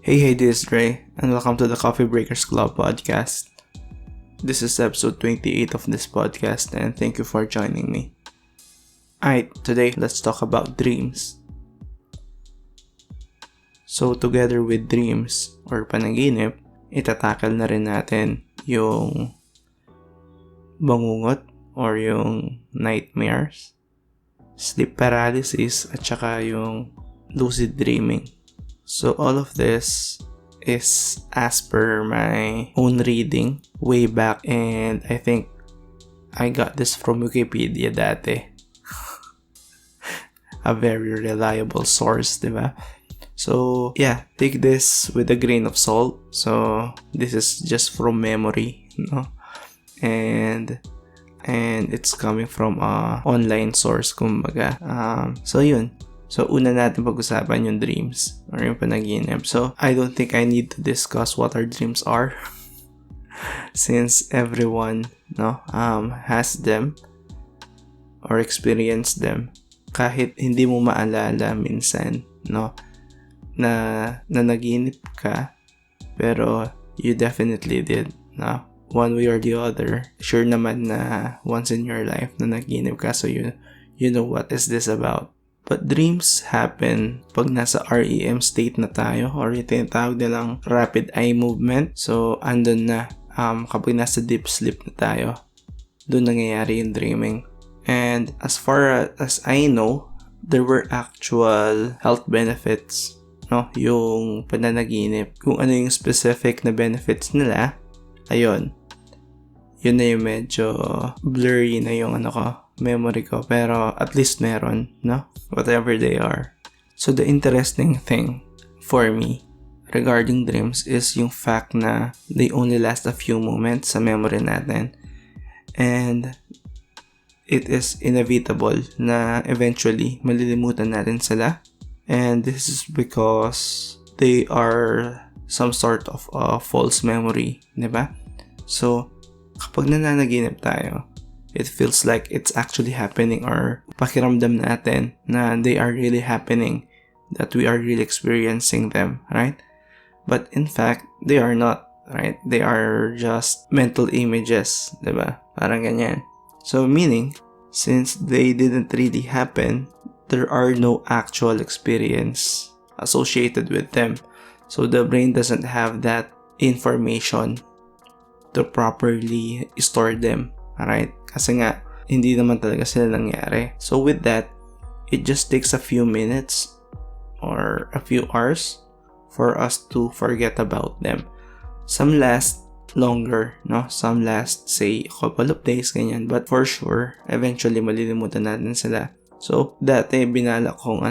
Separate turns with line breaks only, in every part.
Hey, this is Drei, and welcome to the Coffee Breakers Club podcast. This is episode 28 of this podcast, and thank you for joining me. Alright, today let's talk about dreams. So, together with dreams or panaginip, itatakal na rin natin yung bangungot or yung nightmares, sleep paralysis, at saka yung lucid dreaming. So all of this is as per my own reading way back, and I think I got this from Wikipedia dati. A very reliable source, diba? So yeah, take this with a grain of salt. So this is just from memory, and it's coming from a online source, kumbaga. So yun. So, una natin pag-usapan yung dreams or yung panaginip. So, I don't think I need to discuss what our dreams are since everyone has them or experienced them. Kahit hindi mo maalala minsan, na naginip ka, pero you definitely did, one way or the other. Sure naman na once in your life na naginip ka, so you know what is this about. But dreams happen pag nasa REM state na tayo or yung tinatawag nilang rapid eye movement. So, andun na kapag nasa deep sleep na tayo, doon nangyayari yung dreaming. And as far as I know, there were actual health benefits, yung pananaginip. Kung ano yung specific na benefits nila, ayun. Yun na yung medyo blurry na yung memory ko, pero at least meron, whatever they are. So the interesting thing for me regarding dreams is yung fact na they only last a few moments sa memory natin, and it is inevitable na eventually malilimutan natin sila, and this is because they are some sort of a false memory, diba? So kapag nananaginip tayo, it feels like it's actually happening, or pakiramdam natin na they are really happening, that we are really experiencing them, right? But in fact, they are not, right? They are just mental images, diba? Parang ganyan. So meaning, since they didn't really happen, there are no actual experience associated with them. So the brain doesn't have that information to properly store them. Alright? Kasi nga, hindi naman talaga sila nangyari. So with that, it just takes a few minutes or a few hours for us to forget about them. Some last longer, Some last, say, a couple of days, ganyan. But for sure, eventually, malilimutan natin sila. So, dati, binalak kong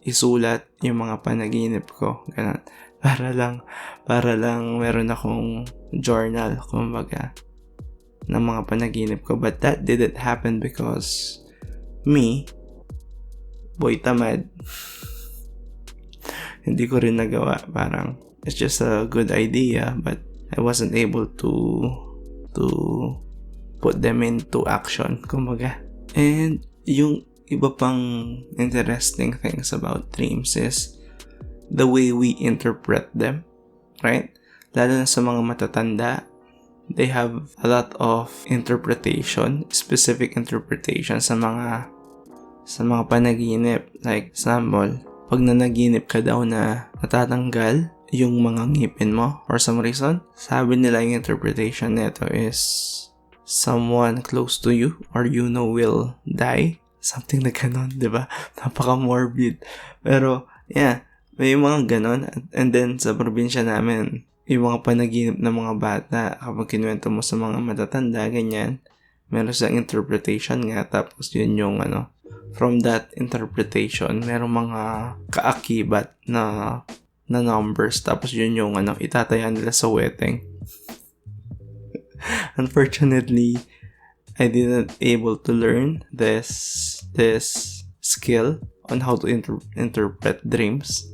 isulat yung mga panaginip ko. Ganun. Para lang meron akong journal, kumbaga, ng mga panaginip ko. But that didn't happen because me, boy tamad, hindi ko rin nagawa. Parang it's just a good idea, but I wasn't able to put them into action, kumbaga. And yung iba pang interesting things about dreams is the way we interpret them, right? Lalo na sa mga matatanda, they have a lot of interpretation, specific interpretation sa mga panaginip. Like, example, pag nanaginip ka daw na natatanggal yung mga ngipin mo for some reason, sabi nila yung interpretation nito is someone close to you or will die. Something na ganon, diba? Napaka-morbid. Pero, yeah, may mga ganon. And then, sa probinsya namin, yung mga panaginip ng mga bata, kapag kinuwento mo sa mga matatanda, ganyan, meron silang interpretation nga, tapos yun yung from that interpretation, meron mga kaakibat na numbers, tapos yun yung itataya nila sa wedding. Unfortunately, I didn't able to learn this skill on how to interpret dreams,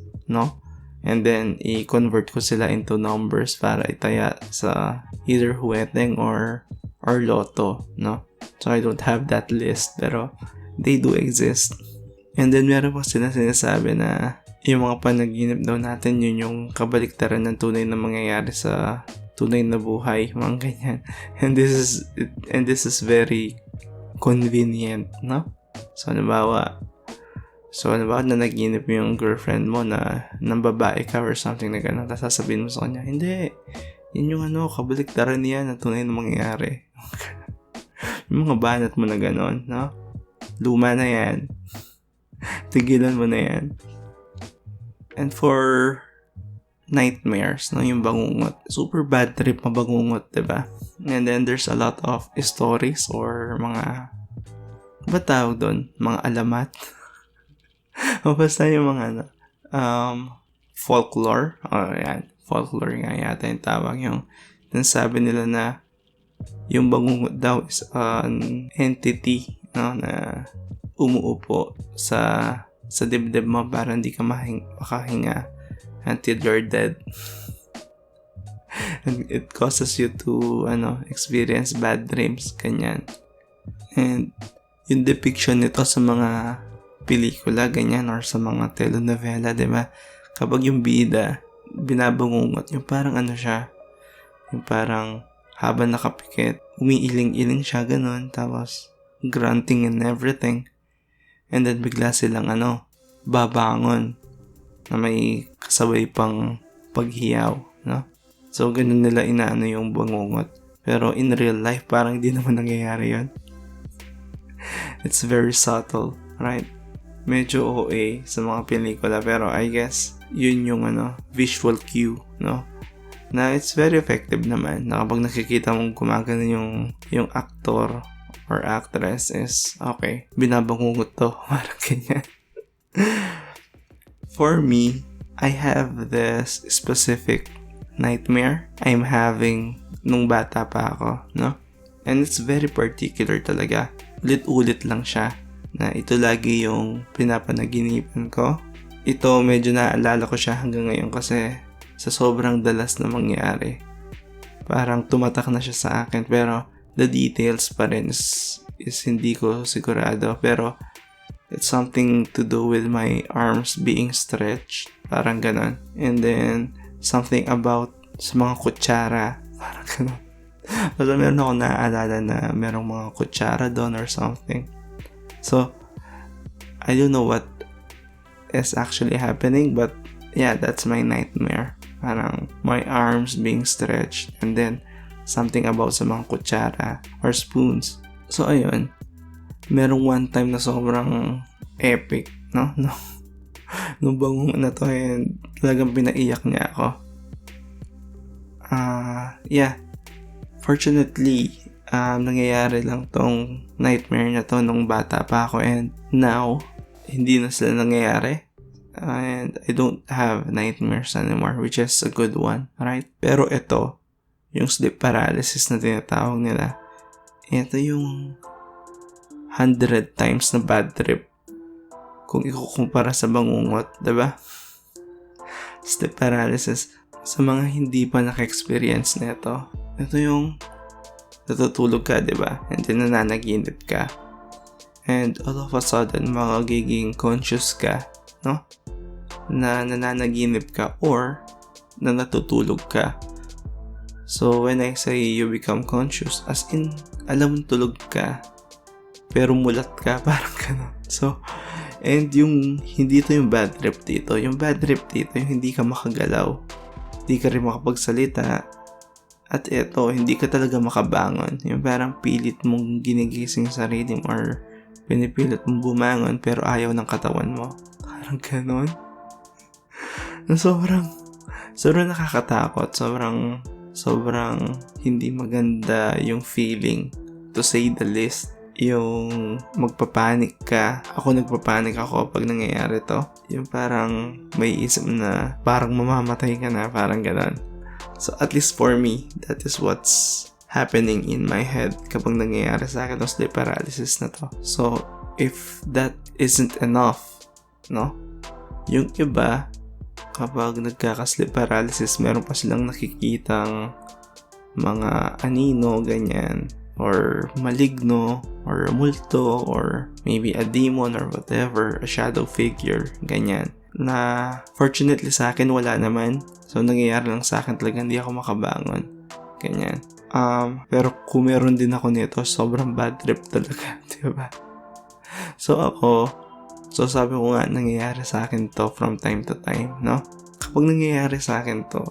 and then i-convert ko sila into numbers para itaya sa either wedding or lotto, So I don't have that list, pero they do exist. And then meron pa sila sinasabi na yung mga panaginip daw natin, yun yung kabaliktaran ng tunay na mangyayari sa tunay na buhay, mga ganyan. And this is very convenient, no? So, halimbawa na naginip yung girlfriend mo na nang babae ka or something na gano'n, tapos sasabihin mo sa kanya, hindi, yun yung kabaliktaran niya na tunay na mangyayari. Yung mga banat mo na gano'n, no? Luma na yan. Tigilan mo na yan. And for nightmares, no, yung bangungot. Super bad trip mabangungot, diba? And then there's a lot of stories or mga, ba tawag doon? Mga alamat. O basta yung mga folklore. Yan. Folklore nga yata yung tawag. Yung sabi nila na yung bangungot daw is an entity, no, na umuupo sa dibdib mo para hindi ka makahinga until you're dead. And it causes you to experience bad dreams, ganyan. And yung depiction nito sa mga pelikula, ganyan, or sa mga telenovela, diba? Kapag yung bida binabangungot, yung parang siya, yung parang habang nakapikit, umiiling-iling siya, ganun, tapos grunting and everything. And then bigla silang babangon na may kasabay pang paghiyaw, no? So ganun nila inaano yung bangungot. Pero in real life parang hindi naman nangyayari yun. It's very subtle, right? Medyo OA sa mga pelikula, pero I guess yun yung visual cue, no? Na it's very effective naman. Na kapag nakikita mong gumagano yung actor or actress is, okay, binabangungot to. Parang ganyan. For me, I have this specific nightmare I'm having nung bata pa ako, no? And it's very particular talaga. Ulit-ulit lang siya. Na ito lagi yung pinapanaginipan ko. Ito medyo naaalala ko siya hanggang ngayon kasi sa sobrang dalas na mangyari. Parang tumatak na siya sa akin, pero the details pa rin is hindi ko sigurado, pero it's something to do with my arms being stretched, parang ganon. And then something about sa mga kutsara, parang ganon. Basta meron ako naaalala na merong mga kutsara doon or something. So I don't know what is actually happening, but yeah, that's my nightmare. Parang my arms being stretched, and then something about sa mga kutsara or spoons. So, ayun. Merong one time na sobrang epic, no? Nung bangungot na to, and talagang pinaiyak niya ako. Yeah. Fortunately, nangyayari lang tong nightmare na to nung bata pa ako, and now, hindi na sila nangyayari. And I don't have nightmares anymore, which is a good one, right? Pero ito, yung sleep paralysis na tinatawag nila, ito yung 100 times na bad trip kung ikukumpara sa bangungot, diba? Sleep paralysis, sa mga hindi pa naka-experience na ito yung natutulog ka, diba? And then nananaginip ka, and all of a sudden magiging conscious ka, no? Na nananaginip ka or na natutulog ka. So, when I say you become conscious, as in, alam mong tulog ka, pero mulat ka, parang gano'n. So, and yung, hindi ito yung bad trip dito. Yung bad trip dito, yung hindi ka makagalaw. Hindi ka rin makapagsalita. At ito, hindi ka talaga makabangon. Yung parang pilit mong ginigising sarili mo or pinipilit mong bumangon, pero ayaw ng katawan mo. Parang gano'n. Sobrang nakakatakot. Sobrang hindi maganda yung feeling, to say the least. Yung magpapanik ka. Ako nagpapanik ako pag nangyayari to. Yung parang may isip na parang mamamatay ka na, parang gano'n. So at least for me, that is what's happening in my head kapag nangyayari sa akin yung sleep paralysis na to. So if that isn't enough, no? Yung iba, kapag nagkaka-sleep paralysis, meron pa silang nakikitang mga anino, ganyan, or maligno, or multo, or maybe a demon or whatever, a shadow figure, ganyan, na fortunately sa akin wala naman. So nangyayari lang sa akin talaga, hindi ako makabangon. Ganyan. Pero kung meron din ako nito, sobrang bad trip talaga, diba? So sabi ko nga, nangyayari sa akin to from time to time, no? Kapag nangyayari sa akin to,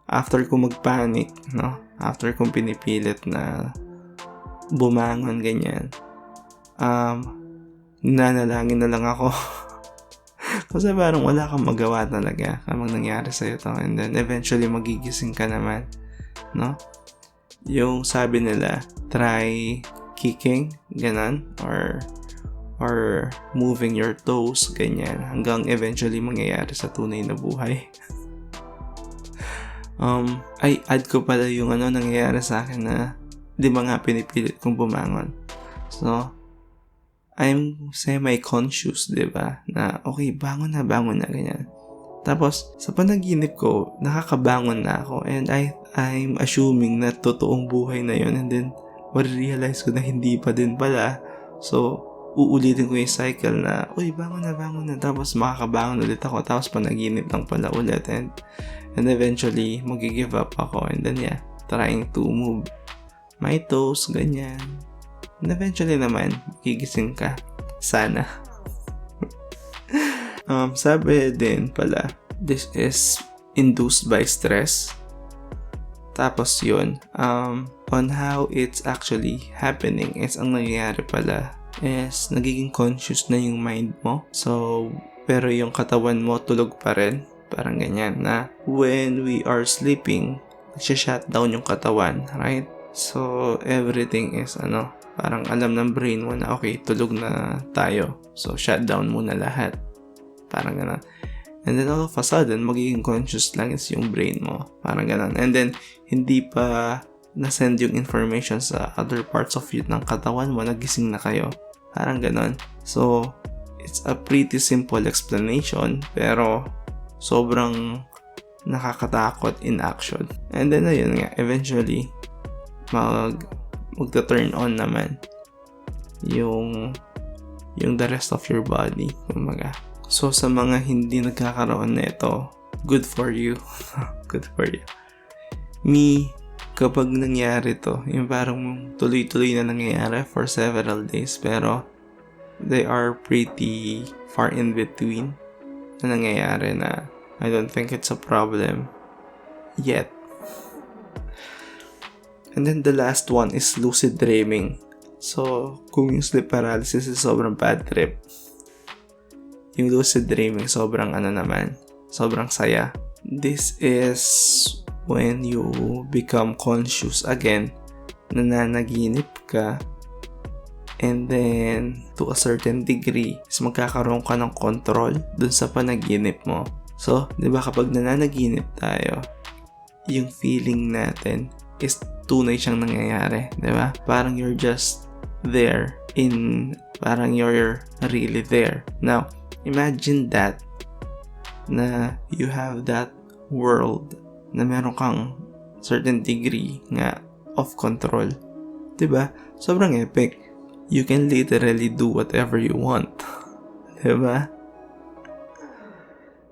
after ko magpanic, no? After kong pinipilit na bumangon, ganyan, nanalangin na lang ako. Kasi parang wala kang magawa talaga kapag nangyari sa'yo to. And then eventually magigising ka naman, no? Yung sabi nila, try kicking, ganon, or moving your toes, ganyan, hanggang eventually mangyayari sa tunay na buhay. Ay, add ko pala yung nangyayari sa akin na di ba nga pinipilit kong bumangon. So, I'm semi-conscious, di ba? Na, okay, bangon na, ganyan. Tapos, sa panaginip ko, nakakabangon na ako. And I'm assuming na totoong buhay na yun. And then, ma-realize ko na hindi pa din pala. So, uulitin ko yung cycle na, uy, bangon na. Tapos, makakabangon ulit ako. Tapos, panaginip lang pala ulit. And eventually, mag-give up ako. And then, trying to move my toes, ganyan. And eventually naman, gigising ka. Sana. Sabi din pala, this is induced by stress. Tapos yun, on how it's actually happening is ang nangyayari pala is nagiging conscious na yung mind mo. So, pero yung katawan mo tulog pa rin. Parang ganyan na when we are sleeping, shutdown yung katawan, right? So, everything is parang alam ng brain mo na okay, tulog na tayo. So, shutdown muna lahat. Parang gano'n. And then all of a sudden, magiging conscious lang is yung brain mo. Parang gano'n. And then, hindi pa na-send yung information sa other parts of you ng katawan mo, nagising na kayo. Parang gano'n. So, it's a pretty simple explanation, pero sobrang nakakatakot in action. And then, ayun nga, eventually, magta-turn on naman yung the rest of your body, kumbaga. So, sa mga hindi nagkakaroon nito, good for you. Good for you. Me, kapag nangyari to, yung parang tuloy-tuloy na nangyayari for several days, pero they are pretty far in between na nangyayari na I don't think it's a problem yet. And then the last one is lucid dreaming. So, kung yung sleep paralysis is sobrang bad trip, yung lucid dreaming sobrang sobrang saya. This is when you become conscious again, nananaginip ka, and then to a certain degree is magkakaroon ka ng control dun sa panaginip mo. So, di ba kapag nananaginip tayo, yung feeling natin is tunay siyang nangyayari, di ba? Parang you're just there parang you're really there. Now, imagine that na you have that world na meron kang certain degree nga of control. Di ba? Sobrang epic. You can literally do whatever you want. Di ba?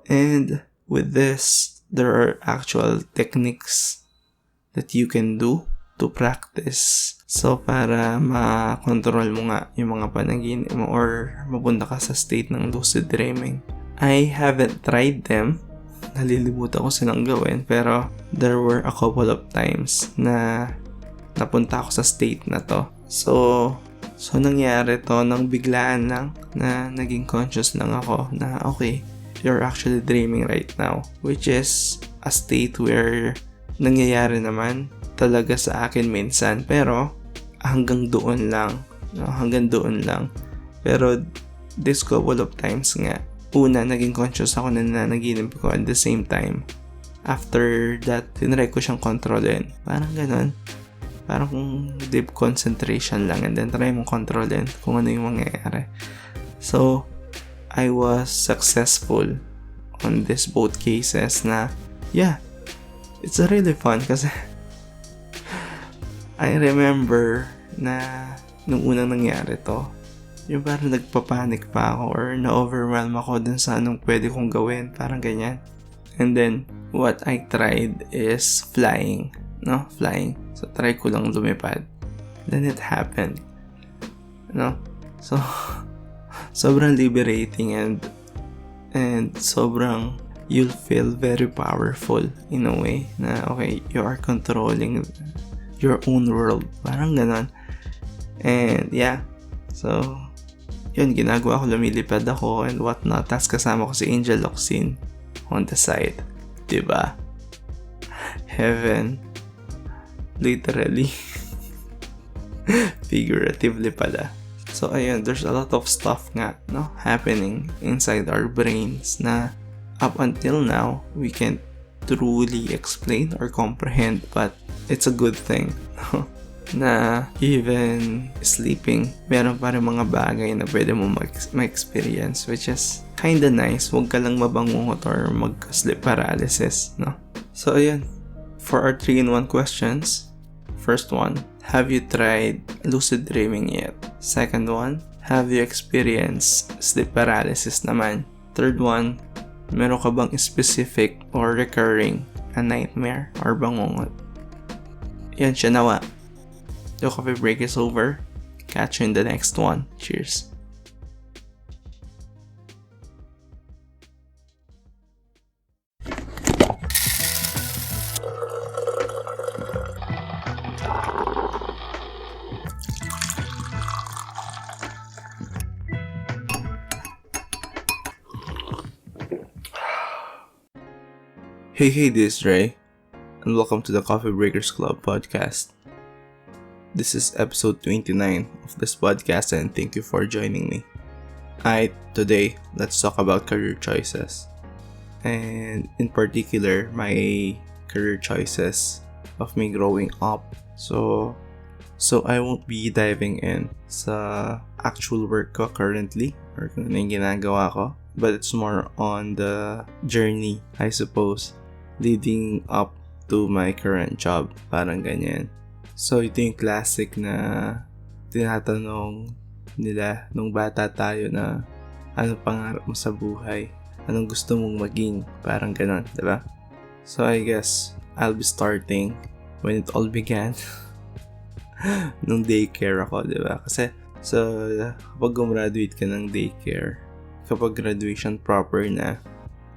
And with this, there are actual techniques that you can do to practice. So, para ma-control mo nga yung mga panaginip mo or mapunta ka sa state ng lucid dreaming. I haven't tried them. Nalilimutan ko silang gawin. Pero, there were a couple of times na napunta ako sa state na to. So nangyari to nang biglaan lang na naging conscious lang ako na okay, you're actually dreaming right now. Which is a state where nangyayari naman talaga sa akin minsan, pero hanggang doon lang, no? Hanggang doon lang. Pero this couple of times nga, una naging conscious ako na nanaginip ko at the same time. After that, tinry ko siyang kontrolin. Parang ganon. Parang kung deep concentration lang, and then try mong kontrolin kung ano yung mangyayari. So, I was successful on this both cases na, yeah, it's really fun kasi I remember na nung unang nangyari to, Yung parang nagpapanik pa ako or na-overwhelm ako dun sa anong pwede kong gawin. Parang ganyan. And then, what I tried is flying. No? Flying. So, try ko lang lumipad. Then it happened. No? So, sobrang liberating and sobrang you'll feel very powerful in a way na okay, you are controlling your own world. Parang ganon. And yeah, so yun, ginagawa ko, lumilipad ako and whatnot. Tapos kasama ko si Angel Locsin on the side. Diba? Heaven. Literally. Figuratively pala. So ayun, there's a lot of stuff nga, no, happening inside our brains na up until now, we can't truly explain or comprehend, but it's a good thing, no? Na even sleeping, meron pa rin mga bagay na pwede mo ma-experience, which is kinda nice. Huwag ka lang mabangungot or mag-sleep paralysis, no? So ayun, for our 3-in-1 questions, first one, have you tried lucid dreaming yet? Second one, have you experienced sleep paralysis naman? Third one, meron ka bang specific or recurring a nightmare or bangungot? Yan siya nawa. The coffee break is over. Catch you in the next one. Cheers. Hey, this is Drei, and welcome to the Coffee Breakers Club podcast. This is episode 29 of this podcast, and thank you for joining me. Today, let's talk about career choices. And in particular, my career choices of me growing up. So I won't be diving in sa actual work ko currently, or kung ano yung ginagawa ko. But it's more on the journey, I suppose, leading up to my current job. Parang ganyan. So, ito yung classic na tinatanong nila nung bata tayo na ano pangarap mo sa buhay? Anong gusto mong maging? Parang ganon, diba? So, I guess I'll be starting when it all began. Nung daycare ako, diba? Kasi, so, kapag gumraduate ka ng daycare, kapag graduation proper na,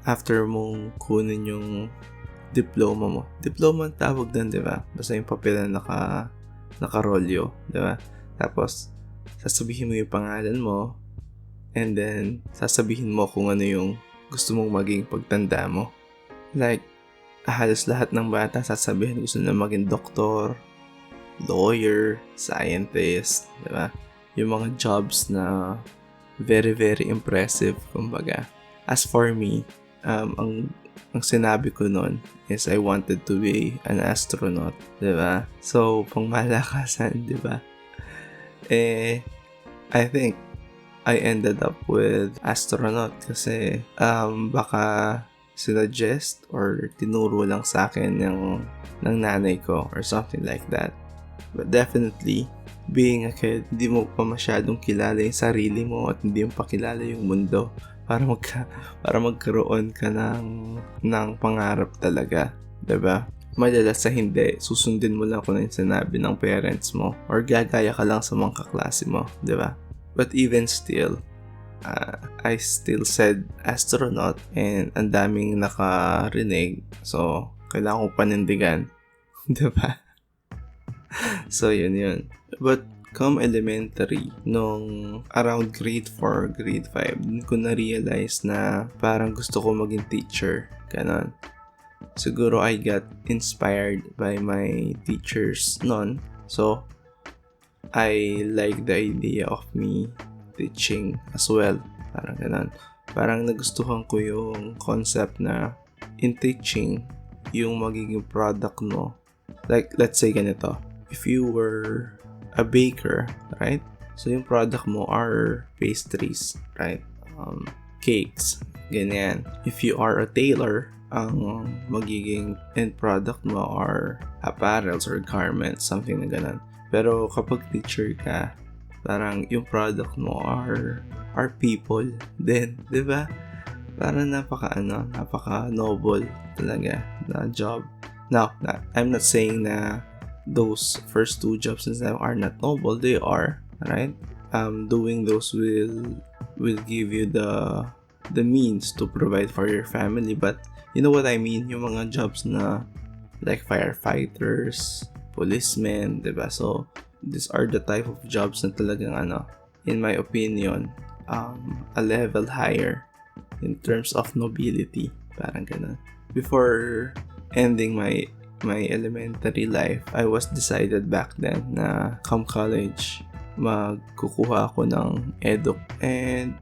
after mong kunin yung diploma mo. Diploma ang tawag doon, di ba? Basta yung papel na nakarolyo, di ba? Tapos, sasabihin mo yung pangalan mo, and then, sasabihin mo kung ano yung gusto mong maging pagtanda mo. Like, halos lahat ng bata sasabihin gusto na maging doktor, lawyer, scientist, di ba? Yung mga jobs na very, very impressive, kumbaga. As for me, ang sinabi ko nun is I wanted to be an astronaut, diba? So, pang malakasan, diba? I think I ended up with astronaut kasi baka sinuggest or tinuro lang sa akin ng nanay ko or something like that. But definitely, being a kid, hindi mo pa masyadong kilala yung sarili mo at hindi mo pa kilala yung mundo para magkaroon ka ng pangarap talaga, 'di ba? Madalas sa hindi, susundin mo lang kung ano yung sinabi ng parents mo or gagaya ka lang sa mga kaklase mo, 'di ba? But even still, I still said astronaut and ang daming nakarinig, so kailangan ko panindigan, 'di ba? So yun. But come elementary, nung around grade 4, grade 5, dun ko na-realize na parang gusto ko maging teacher. Ganon. Siguro I got inspired by my teachers noon. So, I like the idea of me teaching as well. Parang ganon. Parang nagustuhan ko yung concept na in teaching, yung magiging product mo. Like, let's say ganito. If you were a baker, right? So, yung product mo are pastries, right? Cakes, ganyan. If you are a tailor, ang magiging end product mo are apparels or garments, something na ganun. Pero kapag teacher ka, parang yung product mo are people then, di ba? Parang napaka noble talaga na job. Now, I'm not saying na those first two jobs are not noble. They are, right? Doing those will give you the means to provide for your family. But you know what I mean? Yung mga jobs na like firefighters, policemen, diba? So, these are the type of jobs na talagang in my opinion, a level higher in terms of nobility. Parang ganun. Before ending my elementary life, I was decided back then na come college, magkukuha ako ng eduk. And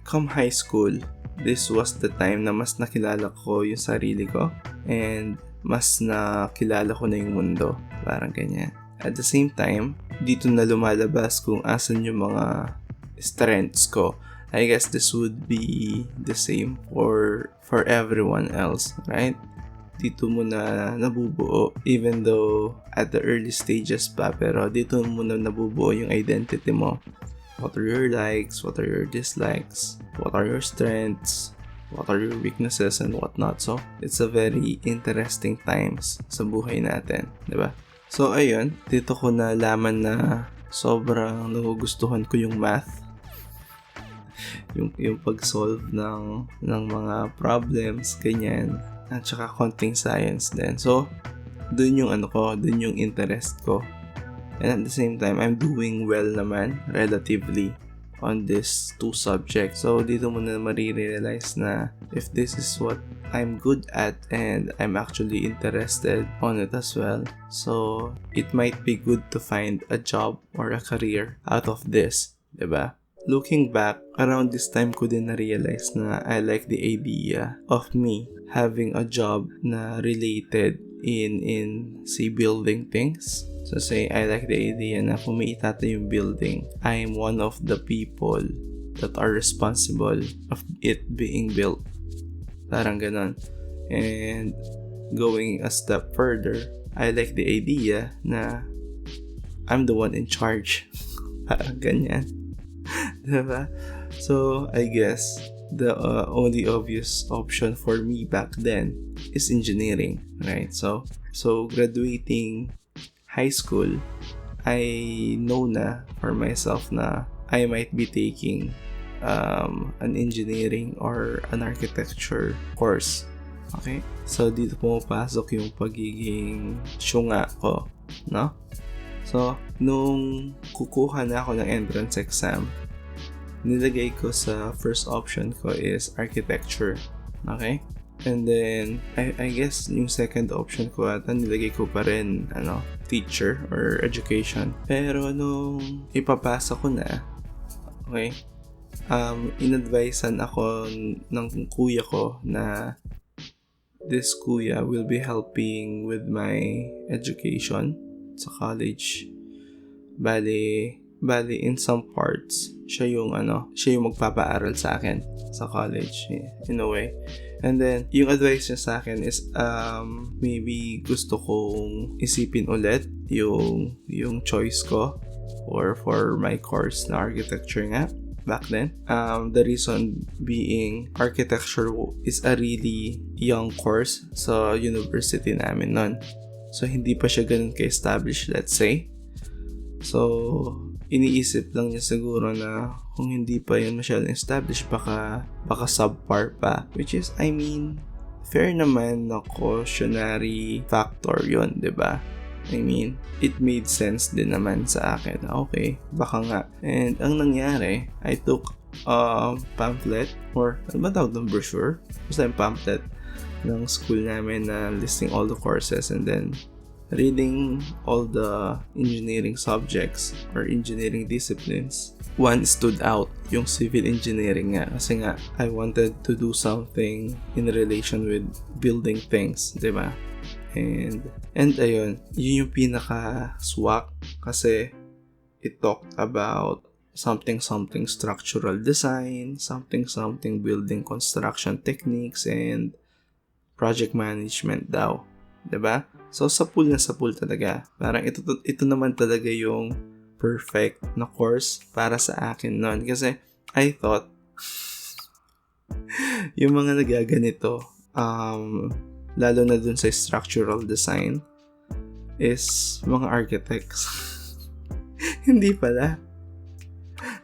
come high school, this was the time na mas nakilala ko yung sarili ko and mas nakilala ko na yung mundo. Parang ganyan. At the same time, dito na lumalabas kung asan yung mga strengths ko. I guess this would be the same for everyone else, right? Dito mo na nabubuo, even though at the early stages pa, pero dito mo na nabubuo yung identity mo. What are your likes? What are your dislikes? What are your strengths? What are your weaknesses and whatnot? So, it's a very interesting times sa buhay natin, di ba? So, ayun, dito ko nalaman na sobrang nagugustuhan ko yung math. yung pag-solve ng mga problems, ganyan. At saka konting science din. So, dun yung dun yung interest ko. And at the same time, I'm doing well naman, relatively, on these two subjects. So, dito mo na marirealize na if this is what I'm good at and I'm actually interested on it as well. So, it might be good to find a job or a career out of this, diba? Looking back, around this time ko din na-realize na I like the idea of me having a job na related in say building things. So say I like the idea na kung may itatayo yung building, I'm one of the people that are responsible of it being built. Parang ganon. And going a step further, I like the idea na I'm the one in charge. Parang ganyan. Diba? So, I guess the only obvious option for me back then is engineering, right? So graduating high school, I know na for myself na I might be taking an engineering or an architecture course. Okay? So, dito pumapasok yung pagiging syunga ko, no? So, nung kukuha na ako ng entrance exam, nilagay ko sa first option ko is architecture. Okay? And then, I guess yung second option ko ata nilagay ko pa rin, teacher or education. Pero nung ipapasa ko na, okay, inadvisean ako ng kuya ko na this kuya will be helping with my education sa college. Bali in some parts, siya yung magpapaaral sa akin sa college in a way. And then, yung advice niya sa akin is maybe gusto kong isipin ulit yung choice ko or for my course na architecture nga back then. The reason being, architecture is a really young course sa university namin nun. So, hindi pa siya ganun ka-established, let's say. So, iniisip lang niya siguro na kung hindi pa yun masyadong established, baka subpar pa. Which is, I mean, fair naman na cautionary factor yun, diba? I mean, it made sense din naman sa akin. Okay, baka nga. And ang nangyari, I took a pamphlet or ano ba tawag ng brochure? Basta yung pamphlet ng school namin na listing all the courses, and then reading all the engineering subjects or engineering disciplines. One stood out, yung civil engineering nga. Kasi nga, I wanted to do something in relation with building things, diba? And ayun, yun yung pinaka-swak kasi it talked about something structural design, something building construction techniques, and project management daw. Diba? So, sa pool talaga. Parang ito naman talaga yung perfect na course para sa akin nun. Kasi I thought, yung mga nagaganito, lalo na dun sa structural design, is mga architects. Hindi pala.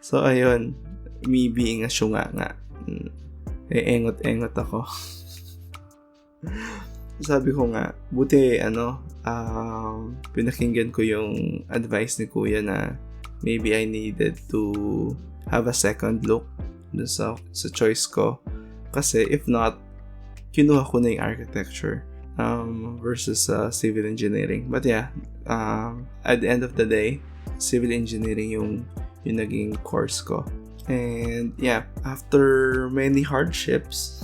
So, ayun. Me being a syunga nga. Engot-engot ako. Sabi ko nga, buti pinakinggan ko yung advice ni Kuya na maybe I needed to have a second look dun sa choice ko. Kasi if not, kinuha ko na yung architecture versus civil engineering. But yeah, at the end of the day, civil engineering yung naging course ko. And yeah, after many hardships,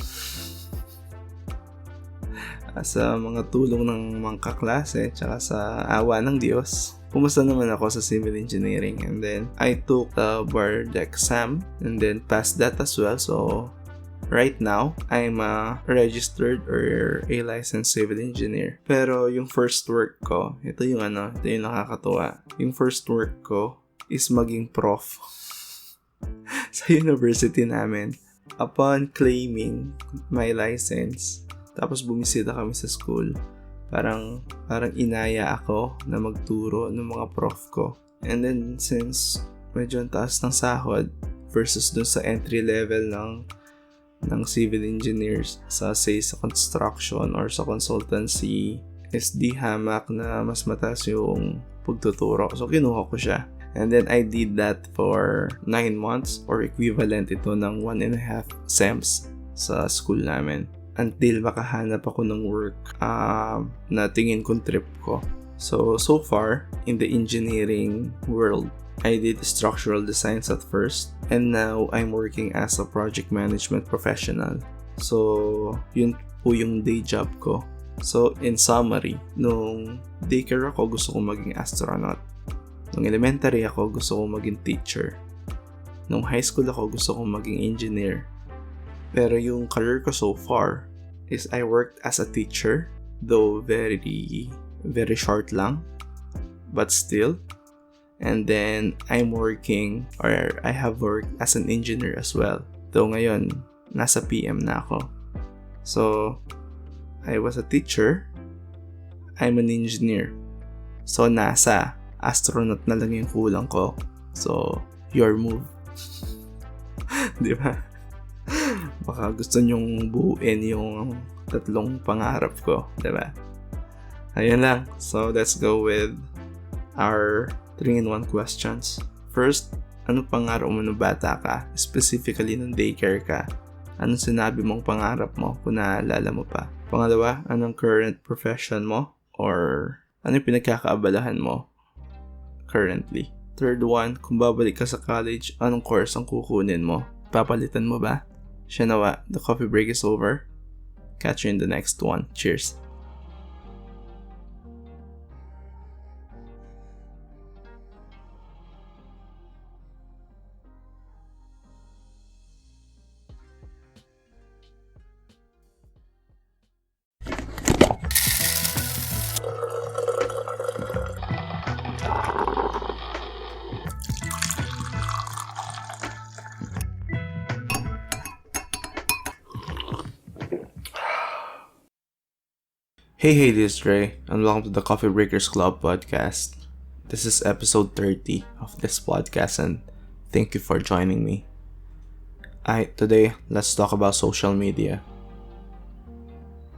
sa mga tulong ng mga kaklase tsaka sa awa ng Diyos, pumasa naman ako sa civil engineering. And then I took the board exam and then passed that as well. So right now, I'm a registered or a licensed civil engineer. Pero yung first work ko, ito yung nakakatuwa. Yung first work ko is maging prof sa university namin. Upon claiming my license, tapos bumisita kami sa school, parang inaya ako na magturo ng mga prof ko. And then since medyo ang taas ng sahod versus dun sa entry level ng civil engineers sa construction or sa consultancy, SD hamak na mas mataas yung pagtuturo. So kinuha ko siya. And then I did that for 9 months or equivalent ito ng 1.5 sems sa school namin. Until makahanap ako ng work na tingin kong trip ko. So far, in the engineering world, I did structural designs at first. And now, I'm working as a project management professional. So, yun po yung day job ko. So, in summary, nung daycare ako, gusto kong maging astronaut. Nung elementary ako, gusto kong maging teacher. Nung high school ako, gusto kong maging engineer. Pero yung career ko so far is I worked as a teacher, though very, very short lang, but still. And then I'm working, or I have worked as an engineer as well. Though ngayon, nasa PM na ako. So, I was a teacher, I'm an engineer. So, nasa astronaut na lang yung kulang ko. So, your move. Di ba? Baka gusto nyong buuin yung 3 pangarap ko, diba? Ayun lang. So, let's go with our 3-in-1 questions. First, ano pangarap mo nung bata ka? Specifically nung daycare ka. Anong sinabi mong pangarap mo kung naalala mo pa? Pangalawa, anong current profession mo? Or ano yung pinagkakaabalahan mo currently? Third one, kung babalik ka sa college, anong course ang kukunin mo? Papalitan mo ba? Siya nawa, the coffee break is over. Catch you in the next one. Cheers. Hey, this is Drei, and welcome to the Coffee Breakers Club podcast. This is episode 30 of this podcast, and thank you for joining me. Today, let's talk about social media.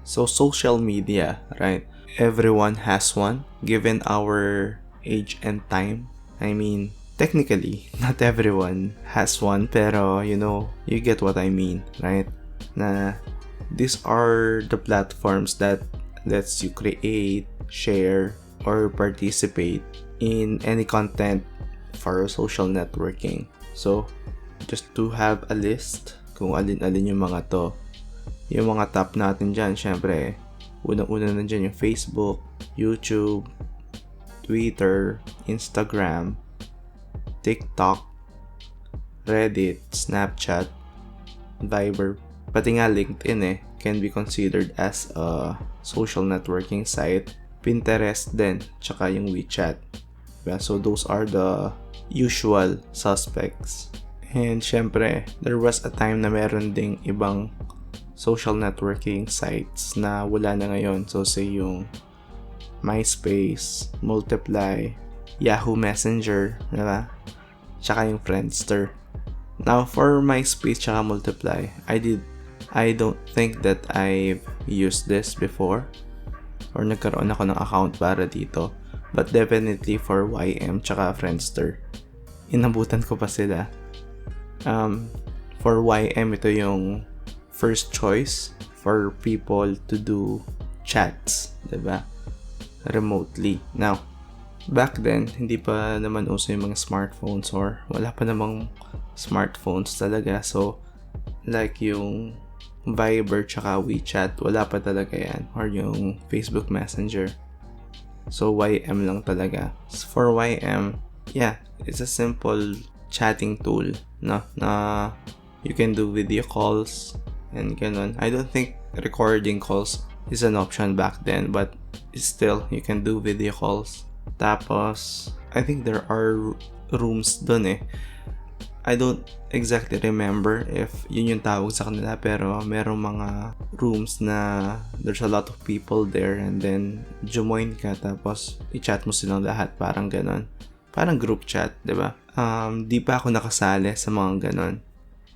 So, social media, right? Everyone has one, given our age and time. I mean, technically, not everyone has one, pero you get what I mean, right? Na these are the platforms that lets you create, share, or participate in any content for social networking. So, just to have a list kung alin-alin yung mga to. Yung mga top natin dyan, syempre, unang-una nandyan yung Facebook, YouTube, Twitter, Instagram, TikTok, Reddit, Snapchat, Viber, pati nga LinkedIn can be considered as a social networking site, Pinterest din, tsaka yung WeChat. Diba? So those are the usual suspects. And syempre, there was a time na meron ding ibang social networking sites na wala na ngayon. So say yung MySpace, Multiply, Yahoo Messenger, diba? Tsaka yung Friendster. Now, for MySpace tsaka Multiply, I don't think that I've used this before or nagkaroon ako ng account para dito. But definitely for YM tsaka Friendster, inabutan ko pa sila. For YM, ito yung first choice for people to do chats, diba? Remotely. Now, back then, hindi pa naman uso yung mga smartphones or wala pa namang smartphones talaga. So, like yung Viber tsaka WeChat, wala pa talaga yan. Or yung Facebook Messenger. So, YM lang talaga. For YM, yeah, it's a simple chatting tool, no? Na you can do video calls and ganun. I don't think recording calls is an option back then, but still, you can do video calls. Tapos, I think there are rooms dun eh. I don't exactly remember if yun yung tawag sa kanila, pero merong mga rooms na there's a lot of people there and then join ka tapos i-chat mo silang lahat, parang ganon. Parang group chat, diba? Di pa ako nakasali sa mga ganon.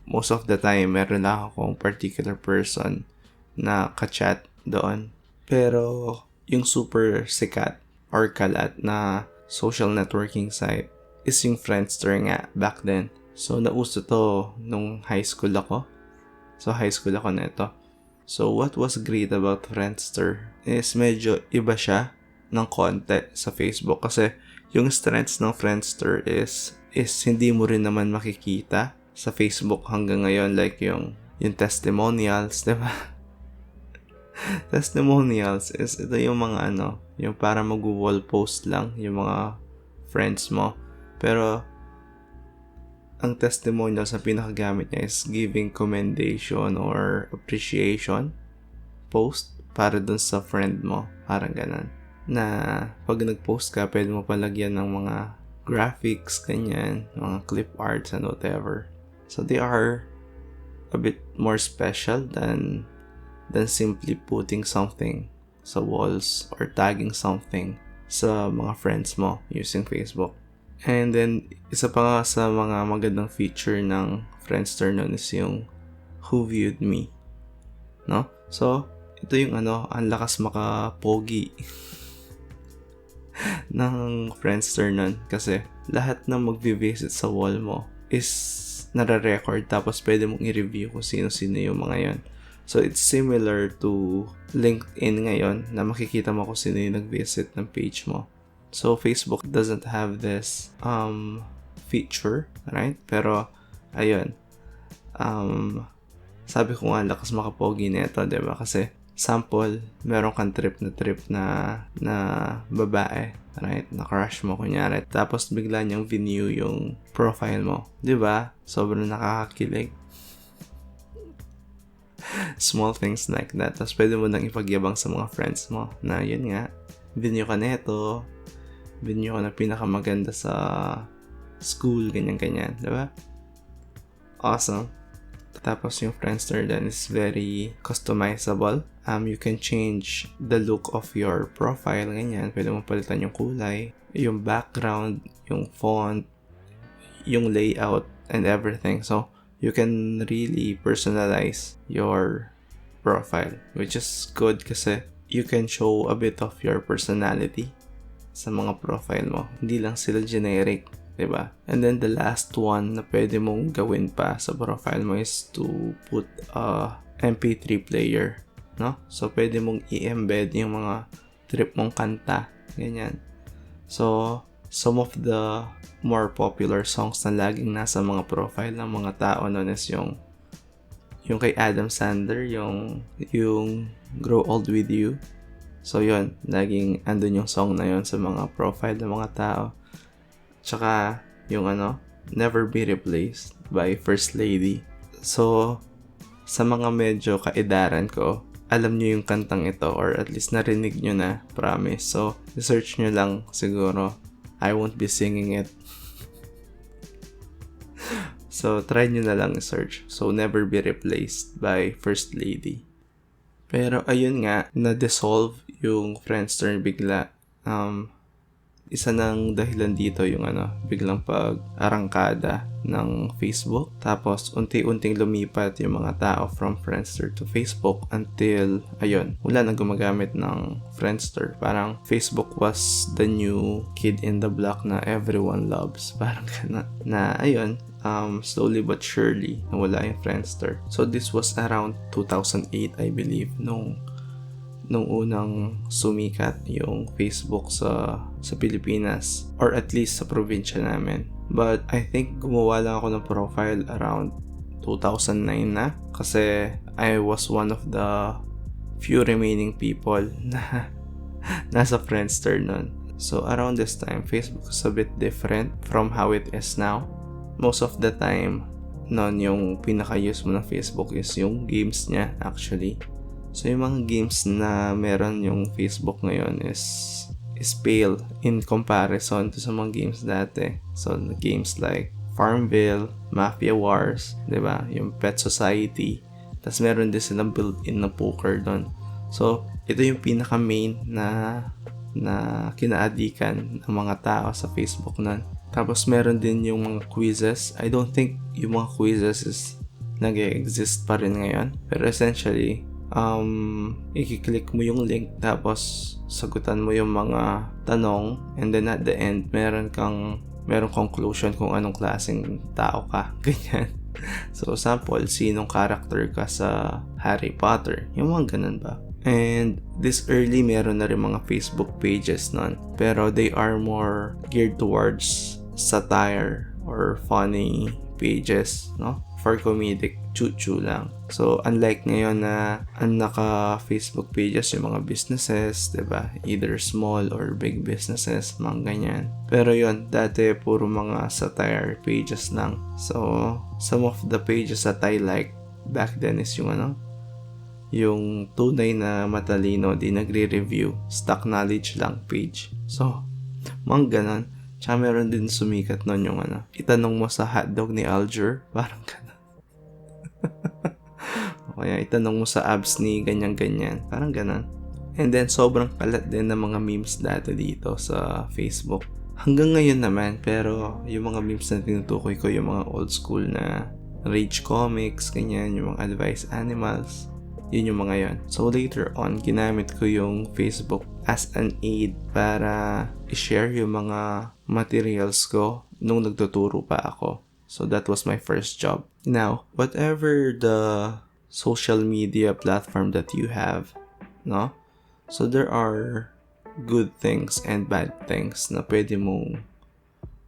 Most of the time, meron lang akong particular person na ka-chat doon. Pero yung super sikat or kalat na social networking site is yung Friendster nga back then. So, nauso to nung high school ako. So, high school ako nito. So, what was great about Friendster is medyo iba siya ng konti sa Facebook. Kasi, yung strengths ng Friendster is hindi mo rin naman makikita sa Facebook hanggang ngayon. Like yung testimonials, diba? Testimonials is ito yung mga yung para mag-wall post lang yung mga friends mo. Pero, ang testimonials na pinakagamit niya is giving commendation or appreciation post para dun sa friend mo. Parang ganun. Na pag nag-post ka, pwede mo palagyan ng mga graphics, ganyan, mga clip arts and whatever. So they are a bit more special than simply putting something sa walls or tagging something sa mga friends mo using Facebook. And then, isa pa nga sa mga magandang feature ng Friendster nun is yung Who Viewed Me. No? So, ito yung ang lakas makapogi ng Friendster nun. Kasi, lahat ng magvi-visit sa wall mo is nare-record tapos pwede mong i-review kung sino-sino yung mga yon. So, it's similar to LinkedIn ngayon na makikita mo kung sino yung nag-visit ng page mo. So, Facebook doesn't have this feature, right? Pero, ayun. Sabi ko nga, lakas makapogi nito, diba? Kasi, sample, meron kang trip na babae, right? Na crush mo, kunyari. Tapos, bigla niyang view yung profile mo. Diba? Sobrang nakakakilig. Small things like that. Tapos, pwede mo nang ipagyabang sa mga friends mo na, yun nga, view ka neto, video ko na pinakamaganda sa school, ganyan-ganyan, diba? Awesome. Tapos yung Friendster then is very customizable. You can change the look of your profile, ganyan. Pwede mo palitan yung kulay, yung background, yung font, yung layout, and everything. So, you can really personalize your profile, which is good kasi you can show a bit of your personality sa mga profile mo. Hindi lang sila generic, diba? And then the last one na pwede mong gawin pa sa profile mo is to put a MP3 player, no? So, pwede mong i-embed yung mga trip mong kanta, ganyan. So, some of the more popular songs na laging nasa mga profile ng mga tao nun is yung kay Adam Sandler, yung Grow Old With You. So, yun, laging andun yung song na yun sa mga profile ng mga tao. Tsaka, yung Never Be Replaced by First Lady. So, sa mga medyo kaedaran ko, alam nyo yung kantang ito or at least narinig nyo na, promise. So, search nyo lang siguro I won't be singing it. So, try nyo na lang search. So, never be replaced by First Lady. Pero, ayun nga, na-dissolve yung Friendster bigla. Isa ng dahilan dito yung biglang pag-arangkada ng Facebook. Tapos, unti-unting lumipat yung mga tao from Friendster to Facebook until, ayun, wala na gumagamit ng Friendster. Parang, Facebook was the new kid in the block na everyone loves. Parang na ayun, slowly but surely, nawala yung Friendster. So, this was around 2008, I believe, nung unang sumikat yung Facebook sa Pilipinas, or at least sa probinsya namin. But I think gumawa lang ako ng profile around 2009 na, kasi I was one of the few remaining people na nasa Friendster nun. So around this time, Facebook is a bit different from how it is now. Most of the time nun, yung pinaka-use mo ng Facebook is yung games niya actually. So, yung mga games na meron yung Facebook ngayon is pale in comparison to sa mga games dati. So, games like Farmville, Mafia Wars, diba? Yung Pet Society. Tapos, meron din silang built-in na poker doon. So, ito yung pinaka-main na kinaadikan ng mga tao sa Facebook nun. Tapos, meron din yung mga quizzes. I don't think yung mga quizzes is nag-exist pa rin ngayon. Pero essentially, i-click mo yung link, tapos sagutan mo yung mga tanong, and then at the end merong conclusion kung anong klaseng tao ka, ganyan. So sample, sinong character ka sa Harry Potter, yung mga ganun ba. And this early, meron na rin mga Facebook pages nun, pero they are more geared towards satire or funny pages, no? For comedic, chuchu lang. So, unlike ngayon na ang naka-Facebook pages yung mga businesses, diba? Either small or big businesses, mga ganyan. Pero yun, dati puro mga satire pages lang. So, some of the pages that I like back then is yung tunay na matalino, di nagre-review, stock knowledge lang page. So, mga ganon. Tsaka meron din sumikat nun yung itanong mo sa hotdog ni Alger, parang ganon. O kaya itanong mo sa abs ni ganyan-ganyan, parang ganon. And then sobrang kalat din ng mga memes dati dito sa Facebook. Hanggang ngayon naman, pero yung mga memes na tinutukoy ko, yung mga old school na Rage Comics, ganyan, yung mga Advice Animals, yun yung mga yon. So later on, ginamit ko yung Facebook as an aid para i-share yung mga materials ko nung nagtuturo pa ako. So that was my first job. Now, whatever the social media platform that you have, no? So there are good things and bad things na pwede mong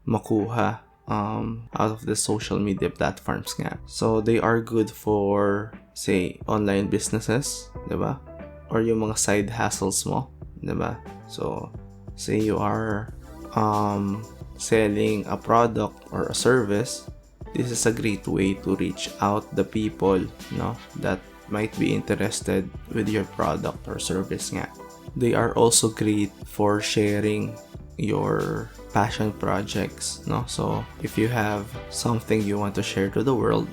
makuha out of the social media platforms nga. So they are good for, say, online businesses, diba? Or yung mga side hustles mo, diba? So, say you are selling a product or a service, this is a great way to reach out the people, no, that might be interested with your product or service nga. They are also great for sharing your passion projects, no? So, if you have something you want to share to the world,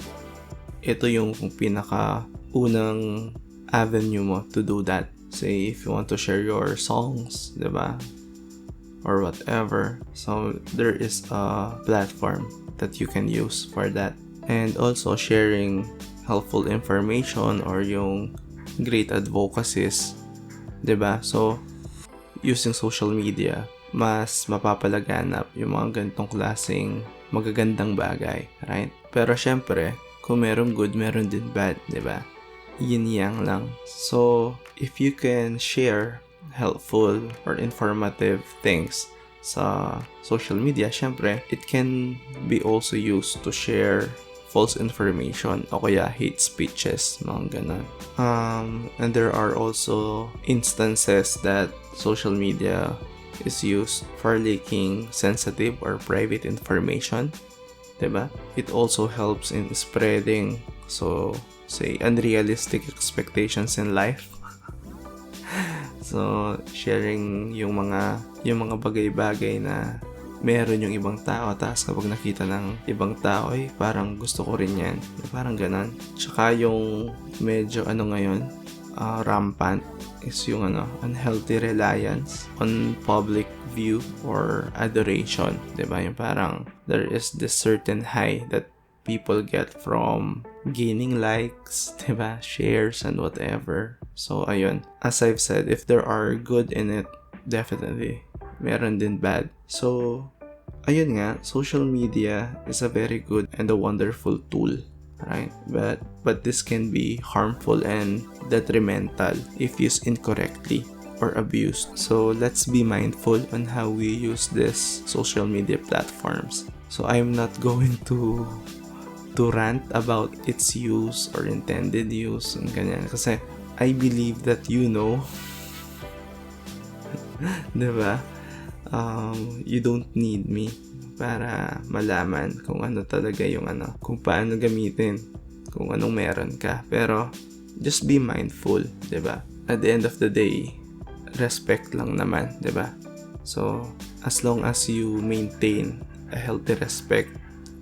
ito yung pinaka unang avenue mo to do that. Say, if you want to share your songs, diba? Or whatever. So, there is a platform that you can use for that. And also, sharing helpful information or yung great advocacies, diba? So, using social media, mas mapapalaganap yung mga ganitong klaseng magagandang bagay, right? Pero syempre, kung merong good, meron din bad, diba? Yin-yang lang. So, if you can share helpful or informative things sa social media, syempre, it can be also used to share false information o kaya hate speeches, mga ganun. And there are also instances that social media is used for leaking sensitive or private information, diba? It also helps in spreading, so, say, unrealistic expectations in life. So, sharing yung mga bagay-bagay na meron yung ibang tao, tapos kapag nakita ng ibang tao, parang gusto ko rin yan. Parang ganon. Tsaka yung medyo ngayon, rampant is yung unhealthy reliance on public view or adoration. Diba? Yung parang there is this certain high that people get from gaining likes, diba? Shares and whatever. So, ayun. As I've said, if there are good in it, definitely meron din bad. So, ayun nga, social media is a very good and a wonderful tool, right? But this can be harmful and detrimental if used incorrectly or abused. So, let's be mindful on how we use these social media platforms. So, I'm not going to rant about its use or intended use and ganyan. Kasi I believe that diba? You don't need me para malaman kung ano talaga yung kung paano gamitin, kung anong meron ka. Pero, just be mindful, diba? At the end of the day, respect lang naman, diba? So, as long as you maintain a healthy respect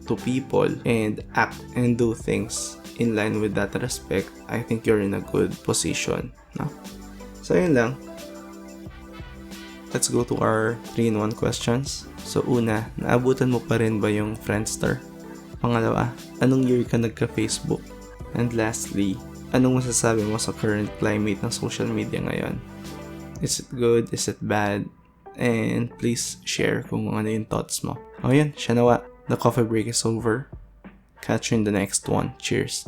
to people and act and do things in line with that respect, I think you're in a good position, no? So, yun lang. Let's go to our 3-in-1 questions. So, una, naabutan mo pa rin ba yung Friendster? Pangalawa, anong year ka nagka-Facebook? And lastly, anong masasabi mo sa current climate ng social media ngayon? Is it good? Is it bad? And please share kung ano yung thoughts mo. O yun, siya nawa. The coffee break is over. Catch you in the next one. Cheers.